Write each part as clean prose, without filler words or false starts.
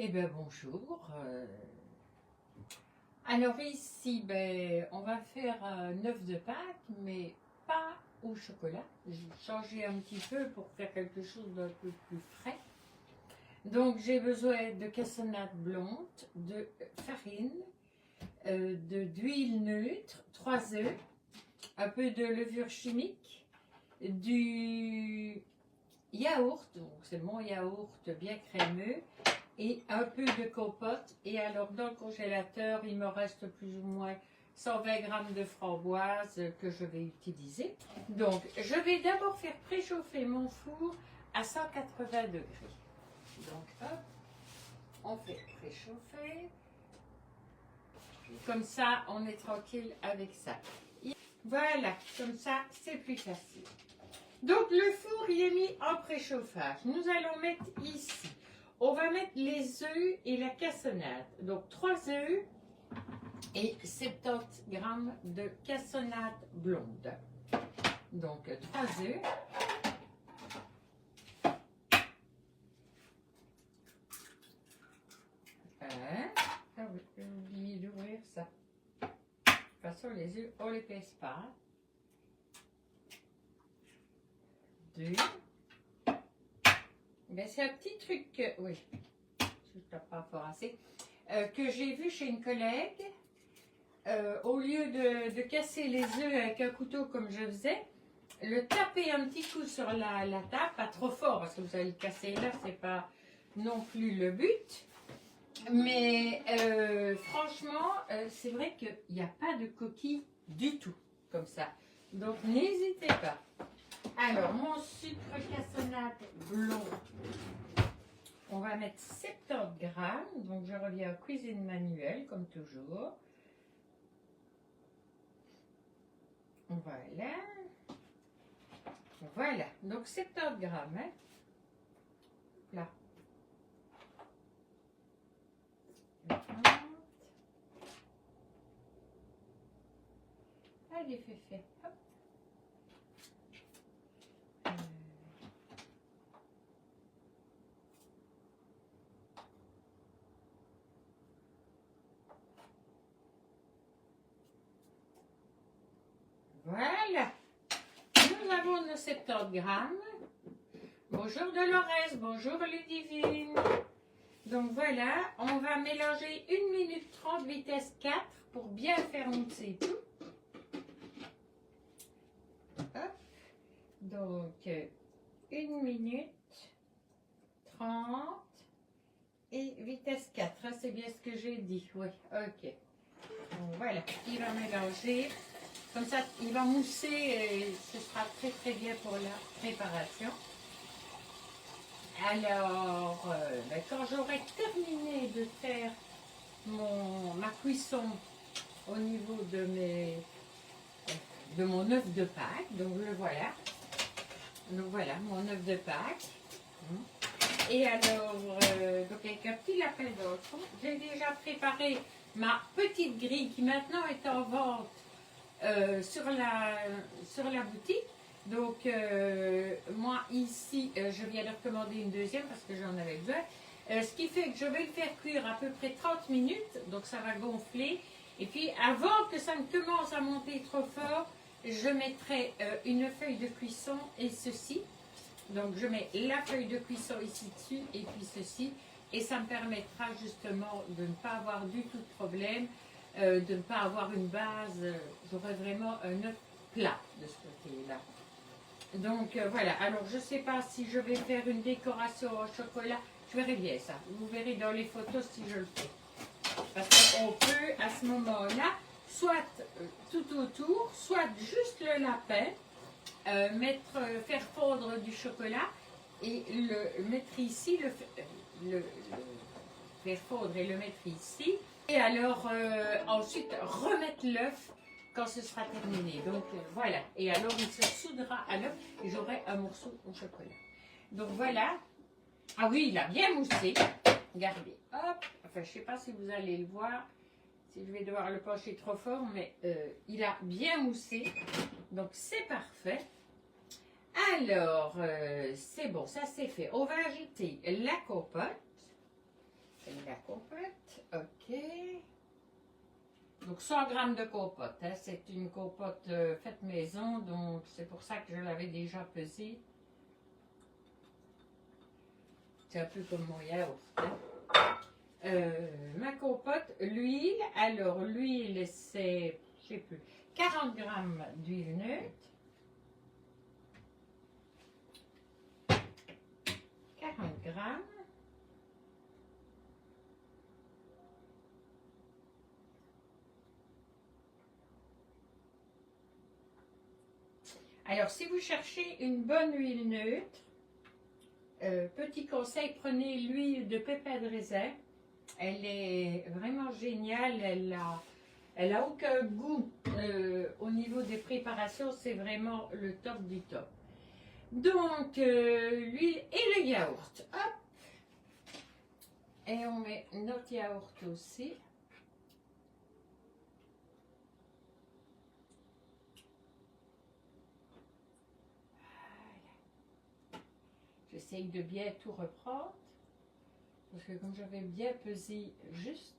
Eh bien bonjour. Alors ici, on va faire un œuf de Pâques, mais pas au chocolat. J'ai changé un petit peu pour faire quelque chose d'un peu plus frais. Donc j'ai besoin de cassonade blonde, de farine, d'huile neutre, 3 œufs, un peu de levure chimique, du yaourt, donc c'est mon yaourt bien crémeux, et un peu de compote. Et alors dans le congélateur, il me reste plus ou moins 120 grammes de framboises que je vais utiliser. Donc je vais d'abord faire préchauffer mon four à 180 degrés. Donc hop, on fait préchauffer. Comme ça, on est tranquille avec ça. Voilà, comme ça, c'est plus facile. Donc le four, il est mis en préchauffage. Nous allons mettre ici. On va mettre les œufs et la cassonade. Donc 3 œufs et 70 grammes de cassonade blonde. Donc 3 œufs. Ah oui, j'ai oublié d'ouvrir ça. De toute façon, les œufs, on ne les pèse pas. 2. C'est un petit truc, oui, je ne tape pas fort assez, que j'ai vu chez une collègue. Au lieu de casser les œufs avec un couteau comme je faisais, le taper un petit coup sur la table, pas trop fort parce que vous allez le casser là, c'est pas non plus le but. Mais franchement, c'est vrai qu'il n'y a pas de coquille du tout comme ça. Donc n'hésitez pas. Alors, mon sucre cassonade blond, on va mettre 70 grammes. Donc, je reviens en cuisine manuelle, comme toujours. Voilà. Voilà. Donc, 70 grammes. Hein. Là. Allez, fait. Hop. Voilà, nous avons nos 70 grammes. Bonjour Dolores, bonjour Ludivine. Donc voilà, on va mélanger 1 minute 30 vitesse 4 pour bien faire mousser tout. Hop. Donc 1 minute 30 et vitesse 4, c'est bien ce que j'ai dit, oui, ok. Donc voilà, il va mélanger. Comme ça, il va mousser et ce sera très très bien pour la préparation. Alors, quand j'aurai terminé de faire ma cuisson au niveau de mon œuf de Pâques, donc le voilà. Donc voilà, mon œuf de Pâques. Et alors, donc avec un petit lapin dans le fond, j'ai déjà préparé ma petite grille qui maintenant est en vente sur la boutique. Donc moi ici je viens de recommander une deuxième parce que j'en avais besoin, ce qui fait que je vais le faire cuire à peu près 30 minutes, donc ça va gonfler, et puis avant que ça ne commence à monter trop fort, je mettrai une feuille de cuisson et ceci. Donc je mets la feuille de cuisson ici dessus et puis ceci, et ça me permettra justement de ne pas avoir du tout de problème, de ne pas avoir une base. J'aurai vraiment un œuf plat de ce côté-là. Donc voilà, alors je ne sais pas si je vais faire une décoration au chocolat, je verrai bien ça. Vous verrez dans les photos si je le fais. Parce qu'on peut à ce moment-là, soit tout autour, soit juste le lapin, faire fondre du chocolat et le mettre ici, le faire fondre et le mettre ici. Et alors ensuite remettre l'œuf quand ce sera terminé. Donc voilà. Et alors il se soudera à l'œuf et j'aurai un morceau au chocolat. Donc voilà. Ah oui, il a bien moussé. Regardez. Hop. Enfin, je ne sais pas si vous allez le voir. Si je vais devoir le pencher trop fort, mais il a bien moussé. Donc c'est parfait. Alors, c'est bon, ça c'est fait. On va ajouter la compote. pour 100 grammes de compote. Hein. C'est une compote faite maison, donc c'est pour ça que je l'avais déjà pesée. C'est un peu comme mon yaourt. Hein. Ma compote, l'huile. Alors, l'huile, c'est, je sais plus, 40 grammes d'huile neutre. 40 grammes. Alors, si vous cherchez une bonne huile neutre, petit conseil, prenez l'huile de pépins de raisin. Elle est vraiment géniale. Elle a aucun goût au niveau des préparations. C'est vraiment le top du top. Donc, l'huile et le yaourt. Hop. Et on met notre yaourt aussi. J'essaye de bien tout reprendre. Parce que comme j'avais bien pesé juste.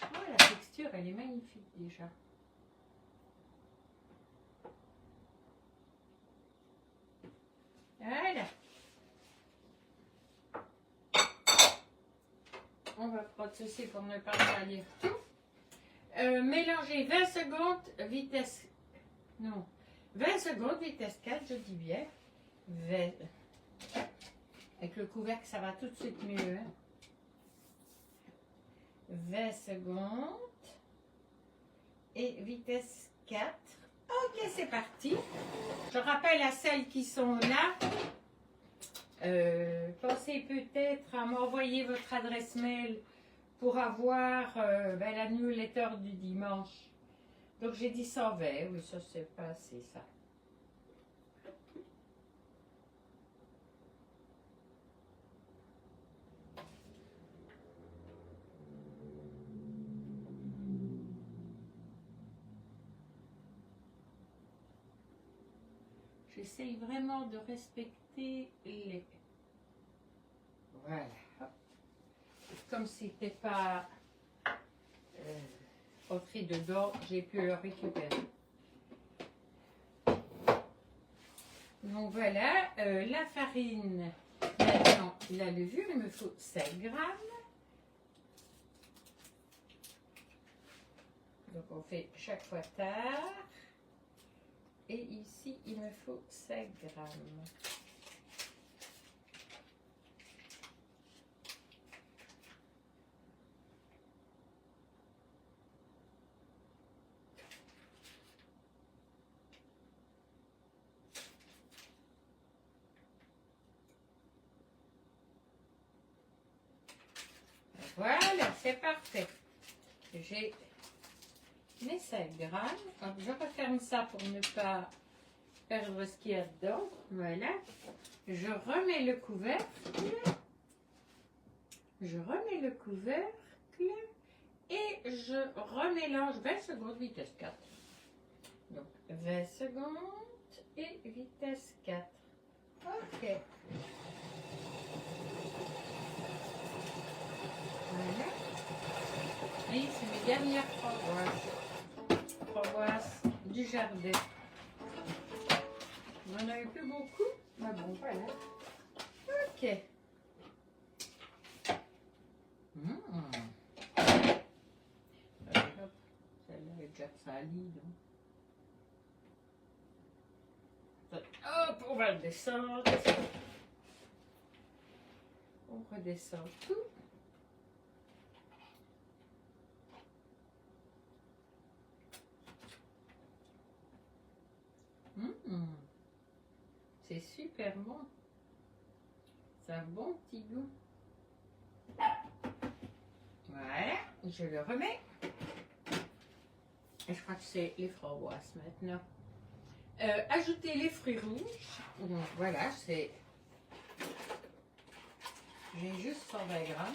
Oh, la texture, elle est magnifique déjà. Voilà. On va prendre ceci pour ne pas salir tout. Mélanger 20 secondes, vitesse... Non. 20 secondes, vitesse 4, je dis bien. 20. Avec le couvercle, ça va tout de suite mieux. Hein. 20 secondes. Et vitesse 4. Ok, c'est parti. Je rappelle à celles qui sont là, pensez peut-être à m'envoyer votre adresse mail pour avoir la newsletter du dimanche. Donc j'ai dit 120, oui, ça c'est pas assez ça. J'essaye vraiment de respecter les... Voilà. Comme c'était pas entré dedans, j'ai pu le récupérer. Donc voilà, la farine, maintenant la levure, il me faut 5 grammes. Donc on fait chaque fois tard. Et ici, il me faut 5 grammes. Voilà, c'est parfait. J'ai mes 5 grammes. Donc, je referme ça pour ne pas perdre ce qu'il y a dedans. Voilà. Je remets le couvercle. Je remets le couvercle. Et je remélange 20 secondes, vitesse 4. Donc, 20 secondes et vitesse 4. Ok. Voilà. Et c'est mes dernières framboises du jardin. On n'en a eu plus beaucoup, mais bon, voilà. Ok. Celle-là est déjà salie, donc. Hop, on va le descendre. On redescend tout. C'est super bon. C'est un bon petit goût. Voilà, je le remets. Et je crois que c'est les framboises maintenant. Ajouter les fruits rouges. Donc voilà, c'est... J'ai juste 120 grammes.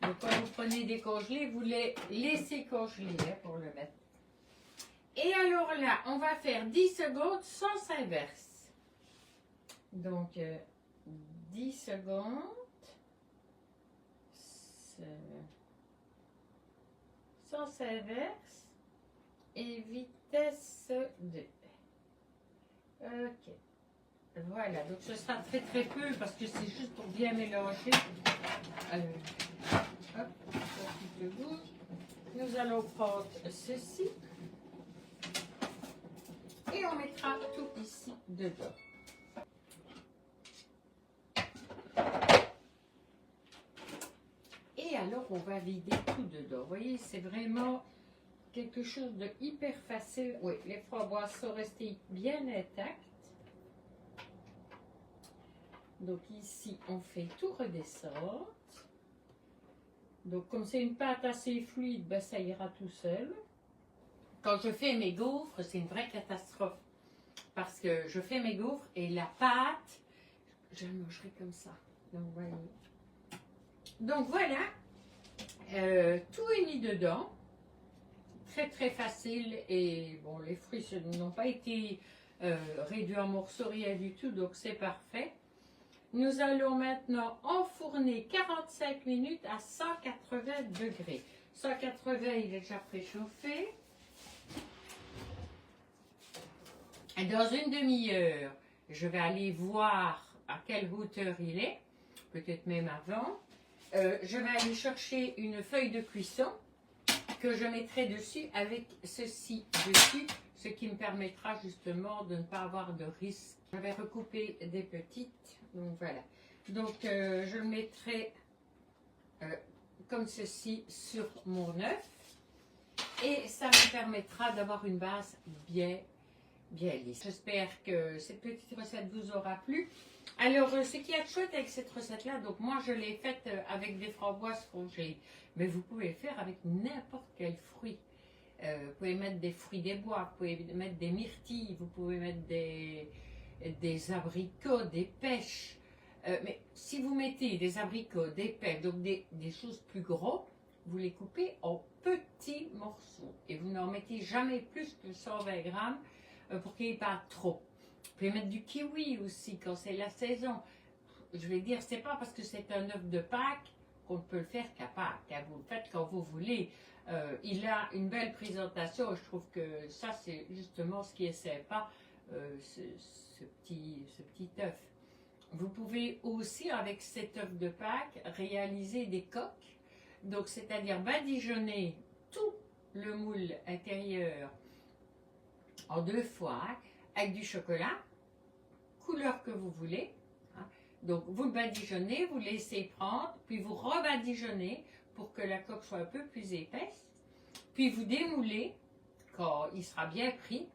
Donc quand vous prenez des congelés, vous les laissez congeler pour le mettre. Et alors là, on va faire 10 secondes sans inverse. Donc 10 secondes. Sens inverse et vitesse 2. Ok. Voilà, donc ce sera très très peu parce que c'est juste pour bien mélanger. Hop, un petit goût. Nous allons prendre ceci et on mettra tout ici dedans. Et alors on va vider tout dedans. Vous voyez, c'est vraiment quelque chose de hyper facile. Oui, les framboises sont restées bien intactes. Donc ici, on fait tout redescendre. Donc comme c'est une pâte assez fluide, ben, ça ira tout seul. Quand je fais mes gaufres, c'est une vraie catastrophe. Parce que je fais mes gaufres et la pâte, je la mangerai comme ça. Donc voilà, tout est mis dedans. Très très facile et bon, les fruits n'ont pas été réduits en morceaux, rien du tout, donc c'est parfait. Nous allons maintenant enfourner 45 minutes à 180 degrés. 180, il est déjà préchauffé. Et dans une demi-heure, je vais aller voir à quelle hauteur il est, peut-être même avant. Je vais aller chercher une feuille de cuisson que je mettrai dessus avec ceci dessus, ce qui me permettra justement de ne pas avoir de risque. Je vais recouper des petites, donc voilà. Donc je le mettrai comme ceci sur mon œuf et ça me permettra d'avoir une base bien lisse. J'espère que cette petite recette vous aura plu. Alors, ce qui est chouette avec cette recette-là, donc moi je l'ai faite avec des framboises frangées, mais vous pouvez le faire avec n'importe quel fruit. Vous pouvez mettre des fruits des bois, vous pouvez mettre des myrtilles, vous pouvez mettre des abricots, des pêches. Mais si vous mettez des abricots, des pêches, donc des choses plus gros, vous les coupez en petits morceaux et vous n'en mettez jamais plus que 120 grammes pour qu'il n'y ait pas trop. Vous pouvez mettre du kiwi aussi quand c'est la saison. Je vais dire, c'est pas parce que c'est un œuf de Pâques qu'on ne peut le faire qu'à Pâques. Vous le faites quand vous voulez. Il a une belle présentation. Je trouve que ça, c'est justement ce qui est sympa, ce petit œuf. Vous pouvez aussi, avec cet œuf de Pâques, réaliser des coques. Donc, c'est-à-dire badigeonner tout le moule intérieur en 2 fois avec du chocolat, couleur que vous voulez. Donc vous le badigeonnez, vous laissez prendre, puis vous rebadigeonnez pour que la coque soit un peu plus épaisse. Puis vous démoulez quand il sera bien pris.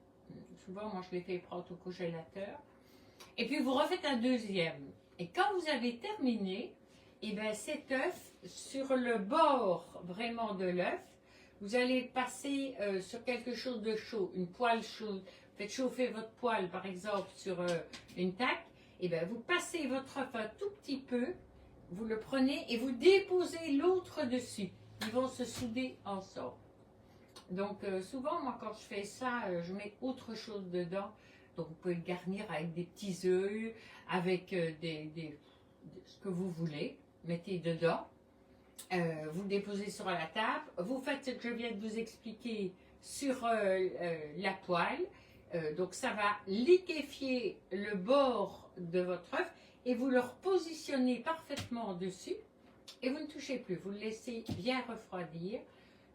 Souvent, moi je l'ai fait prendre au congélateur. Et puis vous refaites un deuxième. Et quand vous avez terminé, et bien cet œuf, sur le bord vraiment de l'œuf, vous allez passer sur quelque chose de chaud, une poêle chaude. Faites chauffer votre poêle, par exemple, sur une taque. Et bien, vous passez votre œuf un tout petit peu, vous le prenez et vous déposez l'autre dessus. Ils vont se souder ensemble. Donc, souvent, moi, quand je fais ça, je mets autre chose dedans. Donc, vous pouvez le garnir avec des petits œufs, avec ce que vous voulez. Mettez dedans. Vous le déposez sur la table, vous faites ce que je viens de vous expliquer sur la poêle, donc ça va liquéfier le bord de votre œuf et vous le repositionnez parfaitement dessus et vous ne touchez plus, vous le laissez bien refroidir,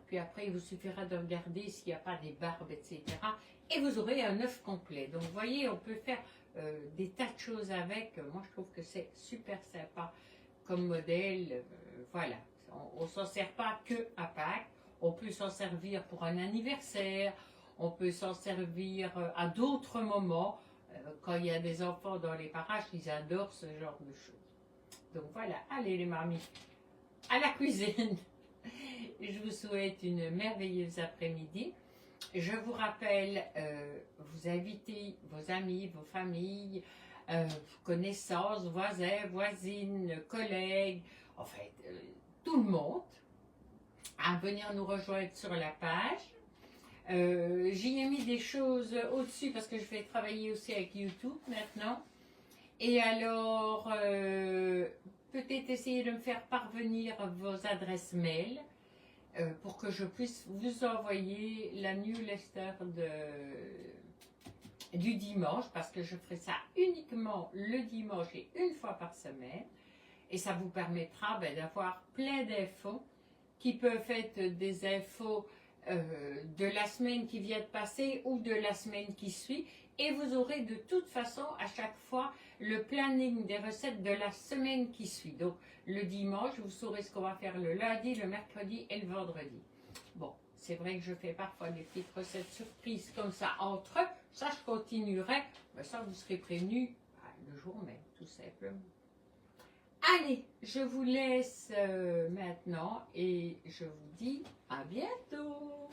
puis après il vous suffira de regarder s'il n'y a pas des barbes, etc. Et vous aurez un œuf complet. Donc vous voyez, on peut faire des tas de choses avec, moi je trouve que c'est super sympa comme modèle, voilà. On ne s'en sert pas que à Pâques, on peut s'en servir pour un anniversaire, on peut s'en servir à d'autres moments. Quand il y a des enfants dans les parages, ils adorent ce genre de choses. Donc voilà, allez les mamies, à la cuisine. Je vous souhaite une merveilleuse après-midi. Je vous rappelle, vous invitez vos amis, vos familles, connaissances, voisins, voisines, collègues, en fait, tout le monde, à venir nous rejoindre sur la page. J'y ai mis des choses au-dessus parce que je vais travailler aussi avec YouTube maintenant. Et alors, peut-être essayer de me faire parvenir vos adresses mail pour que je puisse vous envoyer la newsletter du dimanche, parce que je ferai ça uniquement le dimanche et une fois par semaine. Et ça vous permettra d'avoir plein d'infos qui peuvent être des infos de la semaine qui vient de passer ou de la semaine qui suit. Et vous aurez de toute façon à chaque fois le planning des recettes de la semaine qui suit. Donc le dimanche, vous saurez ce qu'on va faire le lundi, le mercredi et le vendredi. Bon, c'est vrai que je fais parfois des petites recettes surprises comme ça entre eux. Ça, je continuerai. Mais ça, vous serez prévenus le jour même, tout simplement. Allez, je vous laisse maintenant et je vous dis à bientôt.